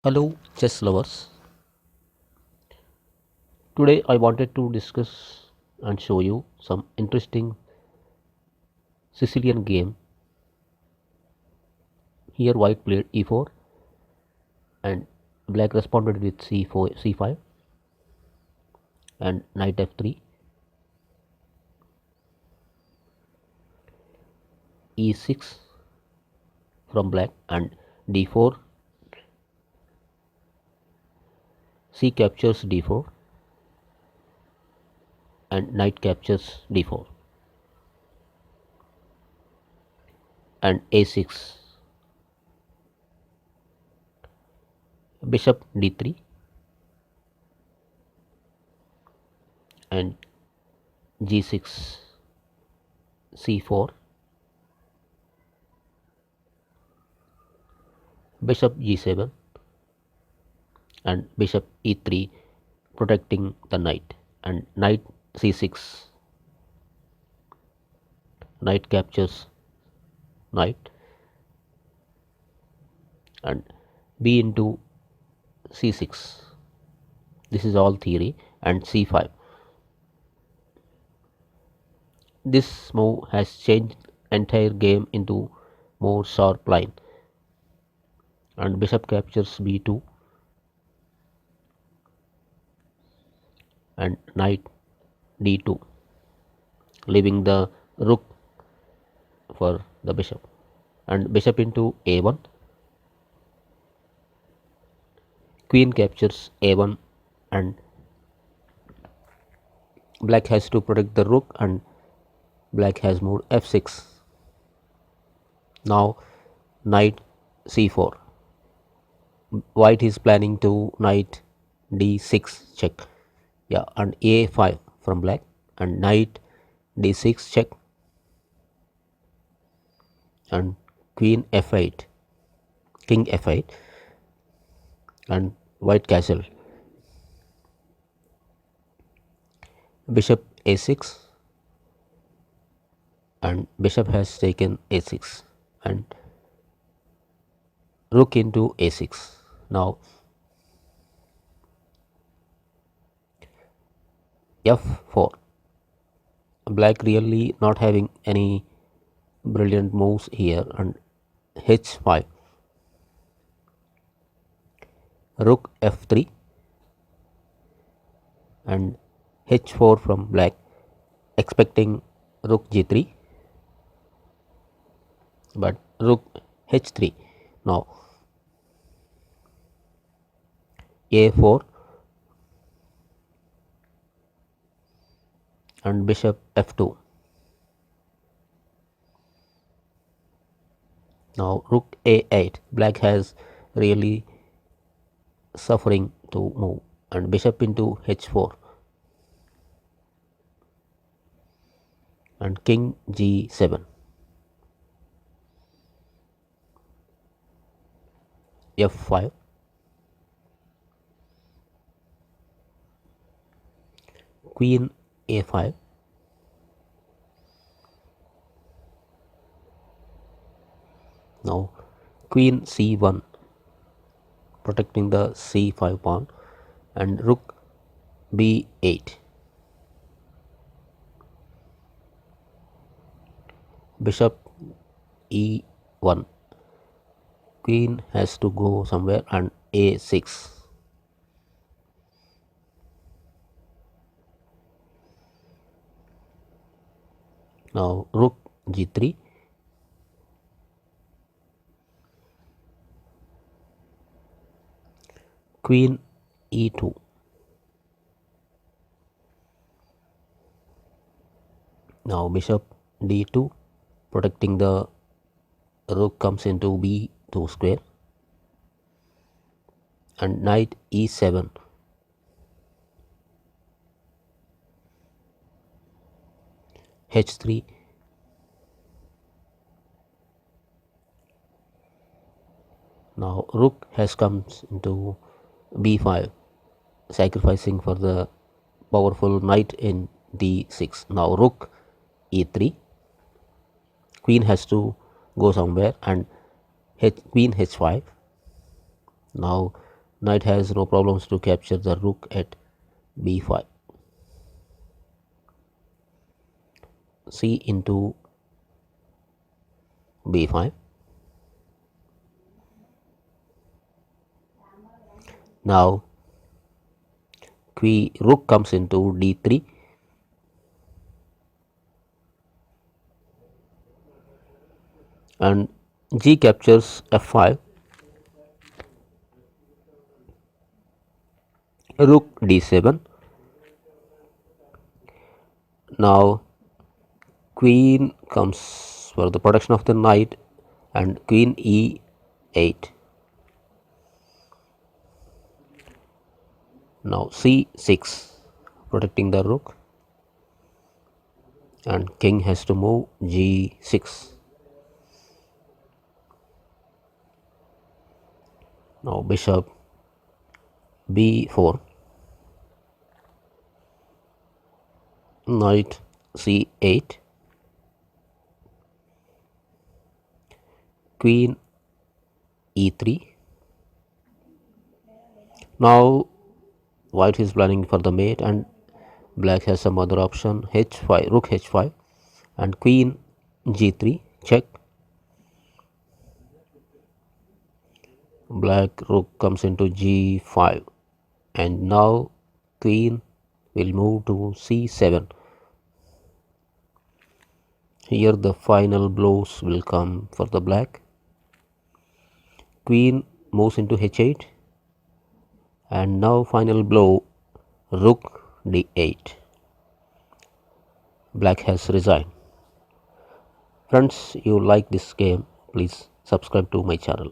Hello, chess lovers. Today I wanted to discuss and show you some interesting Sicilian game. Here, white played e4 and black responded with c4, c5 and knight f3, e6 from black and d4, c captures d4 and knight captures d4 and a6, bishop d3 and g6, c4, bishop g7 and bishop e3 protecting the knight and knight c6, knight captures knight and b into c6. This is all theory. And c5. This move has changed entire game into more sharp line and bishop captures b2 and knight d2, leaving the rook for the bishop and bishop into a1, queen captures a1 and black has to protect the rook and black has moved f6. Now knight c4. White is planning to knight d6 check. Yeah, and a5 from black and knight d6 check and queen f8, king f8 and white castle, bishop a6 and bishop has taken a6 and rook into a6. Now f4. Black really not having any brilliant moves here and h5, rook f3 and h4 from black expecting rook g3 but rook h3. Now a4 and bishop f2. Now rook a8. Black has really suffering to move and bishop into h4 and king g7, f5, queen a5, now queen c1 protecting the c5 pawn and rook b8, bishop e1, queen has to go somewhere and a6, now rook g3, queen e2, now bishop d2 protecting the rook comes into b2 square and knight e7, h3, now rook has comes into b5 sacrificing for the powerful knight in d6. Now rook e3, queen has to go somewhere and queen h5, now Knight has no problems to capture the rook at b5. C into b5. Now rook comes into d3, and g captures f5, rook d7. Now queen comes for the protection of the knight, and queen e8. Now c6, protecting the rook, and king has to move g6. Now bishop b4, knight c8, queen e3. Now white is planning for the mate, and black has some other option, h5, rook h5, and queen g3 check. Black rook comes into g5, and now queen will move to c7. Here the final blows will come for the black. Queen moves into h8, and now final blow, rook d8. Black has resigned. Friends, you like this game, please subscribe to my channel.